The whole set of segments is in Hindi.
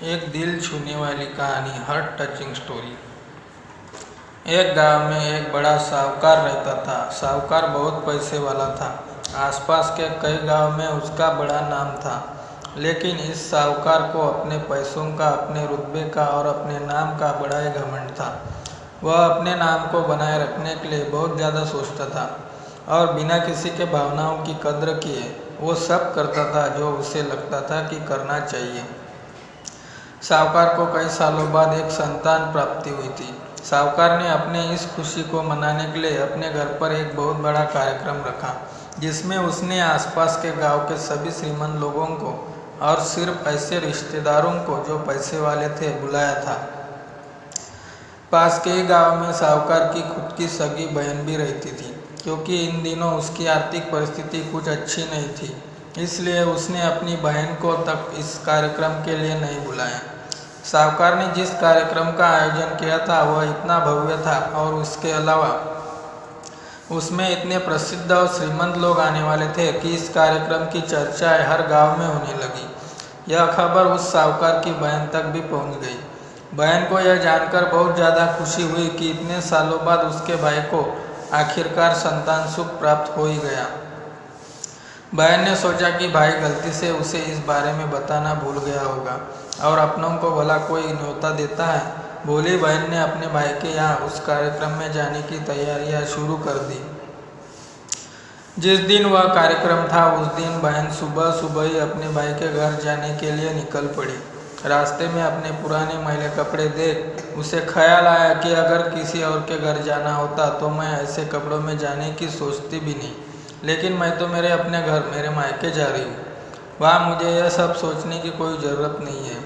एक दिल छूने वाली कहानी, हार्ट टचिंग स्टोरी। एक गांव में एक बड़ा साहूकार रहता था। साहूकार बहुत पैसे वाला था। आसपास के कई गांव में उसका बड़ा नाम था। लेकिन इस साहूकार को अपने पैसों का, अपने रुतबे का और अपने नाम का बड़ा ही घमंड था। वह अपने नाम को बनाए रखने के लिए बहुत ज़्यादा सोचता था और बिना किसी के भावनाओं की कद्र किए वो सब करता था जो उसे लगता था कि करना चाहिए। साहूकार को कई सालों बाद एक संतान प्राप्ति हुई थी। साहूकार ने अपने इस खुशी को मनाने के लिए अपने घर पर एक बहुत बड़ा कार्यक्रम रखा, जिसमें उसने आसपास के गांव के सभी श्रीमंत लोगों को और सिर्फ ऐसे रिश्तेदारों को जो पैसे वाले थे बुलाया था। पास के ही गांव में साहूकार की खुद की सगी बहन भी रहती थी। क्योंकि इन दिनों उसकी आर्थिक परिस्थिति कुछ अच्छी नहीं थी, इसलिए उसने अपनी बहन को तक इस कार्यक्रम के लिए नहीं बुलाया। साहूकार ने जिस कार्यक्रम का आयोजन किया था वह इतना भव्य था और उसके अलावा उसमें इतने प्रसिद्ध और श्रीमंत लोग आने वाले थे कि इस कार्यक्रम की चर्चाएं हर गांव में होने लगी। यह खबर उस साहूकार की बहन तक भी पहुंच गई। बहन को यह जानकर बहुत ज़्यादा खुशी हुई कि इतने सालों बाद उसके भाई को आखिरकार संतान सुख प्राप्त हो ही गया। बहन ने सोचा कि भाई गलती से उसे इस बारे में बताना भूल गया होगा और अपनों को भला कोई न्योता देता है। भोली बहन ने अपने भाई के यहाँ उस कार्यक्रम में जाने की तैयारियां शुरू कर दी। जिस दिन वह कार्यक्रम था उस दिन बहन सुबह सुबह ही अपने भाई के घर जाने के लिए निकल पड़ी। रास्ते में अपने पुराने मैले कपड़े देख उसे ख्याल आया कि अगर किसी और के घर जाना होता तो मैं ऐसे कपड़ों में जाने की सोचती भी नहीं, लेकिन मैं तो मेरे अपने घर, मेरे मायके जा रही हूँ। वहाँ मुझे यह सब सोचने की कोई ज़रूरत नहीं है।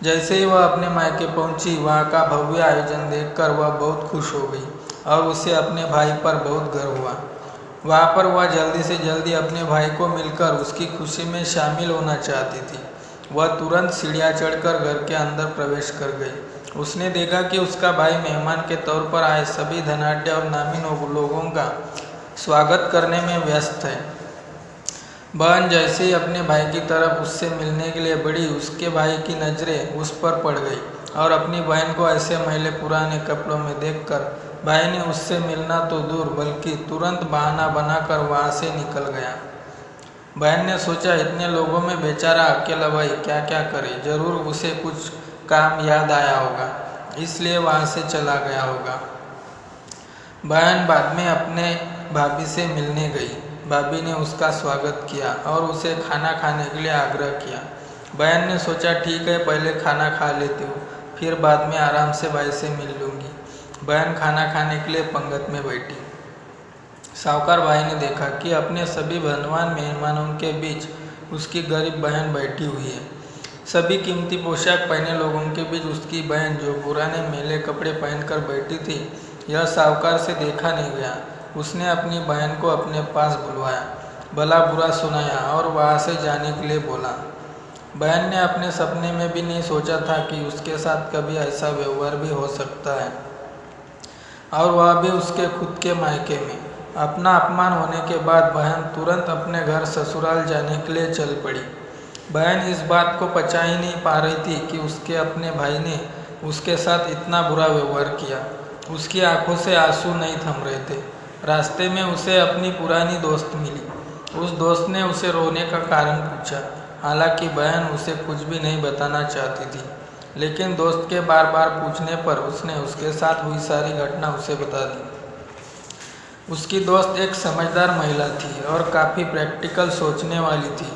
जैसे ही वह अपने मायके पहुँची, वहाँ का भव्य आयोजन देखकर वह बहुत खुश हो गई और उसे अपने भाई पर बहुत गर्व हुआ। वहाँ पर वह जल्दी से जल्दी अपने भाई को मिलकर उसकी खुशी में शामिल होना चाहती थी। वह तुरंत सीढ़ियाँ चढ़कर घर के अंदर प्रवेश कर गई। उसने देखा कि उसका भाई मेहमान के तौर पर आए सभी धनाढ्य और नामी लोगों का स्वागत करने में व्यस्त है। बहन जैसे ही अपने भाई की तरफ उससे मिलने के लिए बढ़ी, उसके भाई की नज़रें उस पर पड़ गई और अपनी बहन को ऐसे मैले पुराने कपड़ों में देखकर भाई ने उससे मिलना तो दूर बल्कि तुरंत बहाना बनाकर वहाँ से निकल गया। बहन ने सोचा, इतने लोगों में बेचारा अकेला भाई क्या क्या करे, जरूर उसे कुछ काम याद आया होगा, इसलिए वहाँ से चला गया होगा। बहन बाद में अपने भाभी से मिलने गई। भाभी ने उसका स्वागत किया और उसे खाना खाने के लिए आग्रह किया। बहन ने सोचा, ठीक है, पहले खाना खा लेती हूँ, फिर बाद में आराम से भाई से मिल लूँगी। बहन खाना खाने के लिए पंगत में बैठी। साहूकार भाई ने देखा कि अपने सभी धनवान मेहमानों के बीच उसकी गरीब बहन बैठी हुई है। सभी कीमती पोशाक पहने लोगों के बीच उसकी बहन जो पुराने मैले कपड़े पहनकर बैठी थी, यह साहूकार से देखा नहीं गया। उसने अपनी बहन को अपने पास बुलवाया, भला बुरा सुनाया और वहाँ से जाने के लिए बोला। बहन ने अपने सपने में भी नहीं सोचा था कि उसके साथ कभी ऐसा व्यवहार भी हो सकता है, और वह भी उसके खुद के मायके में। अपना अपमान होने के बाद बहन तुरंत अपने घर ससुराल जाने के लिए चल पड़ी। बहन इस बात को पचा ही नहीं पा रही थी कि उसके अपने भाई ने उसके साथ इतना बुरा व्यवहार किया। उसकी आंखों से आंसू नहीं थम रहे थे। रास्ते में उसे अपनी पुरानी दोस्त मिली। उस दोस्त ने उसे रोने का कारण पूछा। हालांकि बहन उसे कुछ भी नहीं बताना चाहती थी, लेकिन दोस्त के बार बार पूछने पर उसने उसके साथ हुई सारी घटना उसे बता दी। उसकी दोस्त एक समझदार महिला थी और काफ़ी प्रैक्टिकल सोचने वाली थी।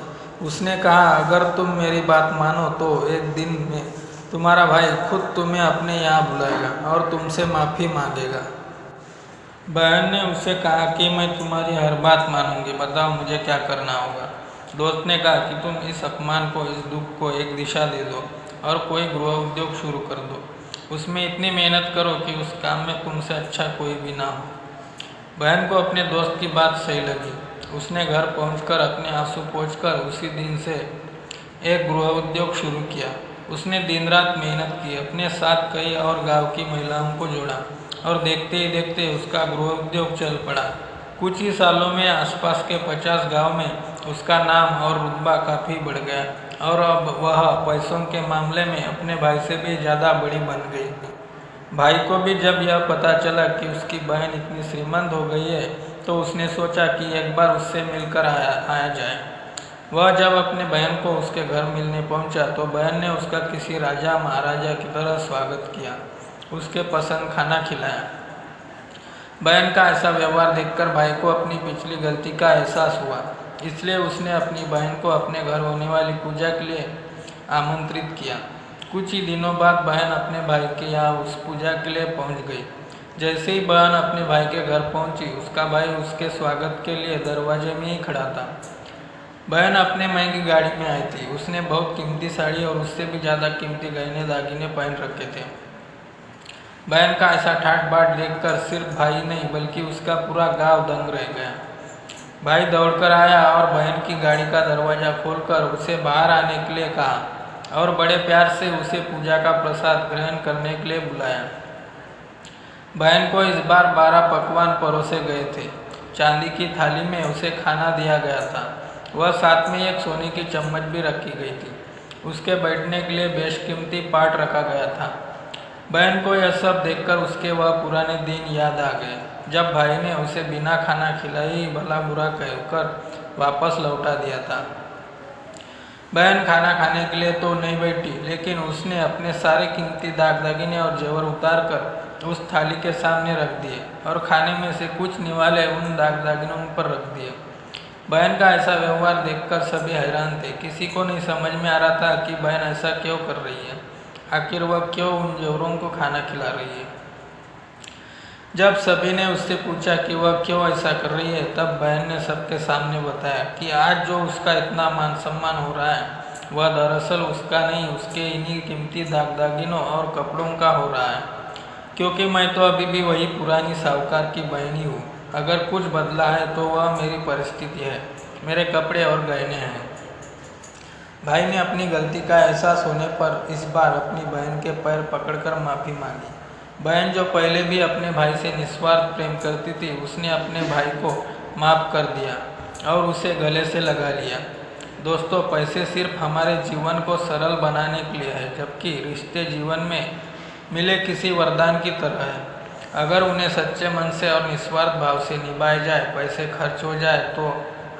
उसने कहा, अगर तुम मेरी बात मानो तो एक दिन में तुम्हारा भाई खुद तुम्हें अपने यहाँ बुलाएगा और तुमसे माफ़ी मांगेगा। बहन ने उसे कहा कि मैं तुम्हारी हर बात मानूंगी, बताओ मुझे क्या करना होगा। दोस्त ने कहा कि तुम इस अपमान को, इस दुख को एक दिशा दे दो और कोई गृह उद्योग शुरू कर दो। उसमें इतनी मेहनत करो कि उस काम में तुमसे अच्छा कोई भी ना हो। बहन को अपने दोस्त की बात सही लगी। उसने घर पहुंचकर अपने आंसू पोंछकर उसी दिन से एक गृह उद्योग शुरू किया। उसने दिन रात मेहनत की, अपने साथ कई और गांव की महिलाओं को जोड़ा और देखते ही देखते उसका गृह उद्योग चल पड़ा। कुछ ही सालों में आसपास के 50 गांव में उसका नाम और रुतबा काफ़ी बढ़ गया और अब वह पैसों के मामले में अपने भाई से भी ज़्यादा बड़ी बन गई। भाई को भी जब यह पता चला कि उसकी बहन इतनी श्रीमंत हो गई है तो उसने सोचा कि एक बार उससे मिलकर आया जाए। वह जब अपने बहन को उसके घर मिलने पहुंचा तो बहन ने उसका किसी राजा महाराजा की तरह स्वागत किया, उसके पसंद खाना खिलाया। बहन का ऐसा व्यवहार देखकर भाई को अपनी पिछली गलती का एहसास हुआ, इसलिए उसने अपनी बहन को अपने घर होने वाली पूजा के लिए आमंत्रित किया। कुछ ही दिनों बाद बहन अपने भाई के यहाँ उस पूजा के लिए पहुँच गई। जैसे ही बहन अपने भाई के घर पहुँची, उसका भाई उसके स्वागत के लिए दरवाजे में ही खड़ा था। बहन अपने महंगी गाड़ी में आई थी। उसने बहुत कीमती साड़ी और उससे भी ज़्यादा कीमती गहने दागिने पहन रखे थे। बहन का ऐसा ठाट बाट देखकर सिर्फ भाई नहीं बल्कि उसका पूरा गांव दंग रह गया। भाई दौड़कर आया और बहन की गाड़ी का दरवाज़ा खोलकर उसे बाहर आने के लिए कहा और बड़े प्यार से उसे पूजा का प्रसाद ग्रहण करने के लिए बुलाया। बहन को इस बार 12 पकवान परोसे गए थे। चांदी की थाली में उसे खाना दिया गया था। वह साथ में एक सोने की चम्मच भी रखी गई थी। उसके बैठने के लिए बेशकीमती पाट रखा गया था। बहन को यह सब देखकर उसके वह पुराने दिन याद आ गए, जब भाई ने उसे बिना खाना खिलाए ही भला बुरा कहकर वापस लौटा दिया था। बहन खाना खाने के लिए तो नहीं बैठी, लेकिन उसने अपने सारे कीमती दाग दागिने और जेवर उतार कर उस थाली के सामने रख दिए और खाने में से कुछ निवाले उन दाग दागिनों पर रख दिए। बहन का ऐसा व्यवहार देखकर सभी हैरान थे। किसी को नहीं समझ में आ रहा था कि बहन ऐसा क्यों कर रही है। आखिर वह क्यों उन जेवरों को खाना खिला रही है। जब सभी ने उससे पूछा कि वह क्यों ऐसा कर रही है, तब बहन ने सबके सामने बताया कि आज जो उसका इतना मान सम्मान हो रहा है वह दरअसल उसका नहीं, उसके इन्हीं कीमती दाग दागिनों और कपड़ों का हो रहा है, क्योंकि मैं तो अभी भी वही पुरानी साहूकार की बहन ही हूँ। अगर कुछ बदला है तो वह मेरी परिस्थिति है, मेरे कपड़े और गहने हैं। भाई ने अपनी गलती का एहसास होने पर इस बार अपनी बहन के पैर पकड़कर माफ़ी मांगी। बहन जो पहले भी अपने भाई से निस्वार्थ प्रेम करती थी, उसने अपने भाई को माफ़ कर दिया और उसे गले से लगा लिया। दोस्तों, पैसे सिर्फ हमारे जीवन को सरल बनाने के लिए है, जबकि रिश्ते जीवन में मिले किसी वरदान की तरह है। अगर उन्हें सच्चे मन से और निस्वार्थ भाव से निभाए जाए, पैसे खर्च हो जाए तो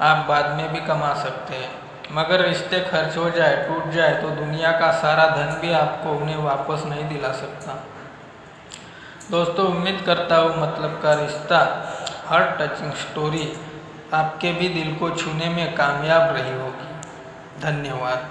आप बाद में भी कमा सकते हैं, मगर रिश्ते खर्च हो जाए, टूट जाए तो दुनिया का सारा धन भी आपको उन्हें वापस नहीं दिला सकता। दोस्तों, उम्मीद करता हूँ मतलब का रिश्ता हार्ट टचिंग स्टोरी आपके भी दिल को छूने में कामयाब रही होगी। धन्यवाद।